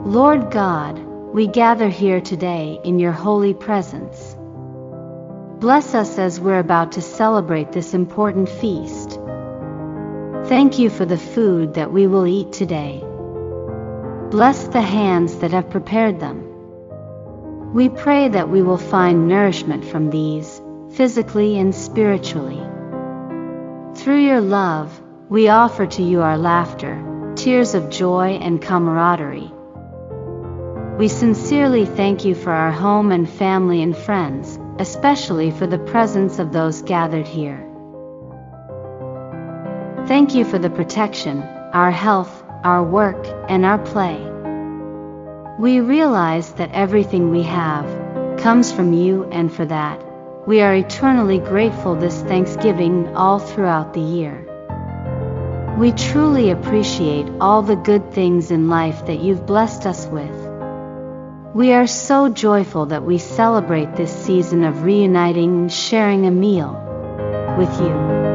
Lord God, we gather here today in your holy presence. Bless us as we're about to celebrate this important feast. Thank you for the food that we will eat today. Bless the hands that have prepared them. We pray that we will find nourishment from these, physically and spiritually. Through your love, we offer to you our laughter, tears of joy and camaraderie. We sincerely thank you for our home and family and friends, especially for the presence of those gathered here. Thank you for the protection, our health, our work, and our play. We realize that everything we have comes from you, and for that, we are eternally grateful this Thanksgiving all throughout the year. We truly appreciate all the good things in life that you've blessed us with. We are so joyful that we celebrate this season of reuniting and sharing a meal with you.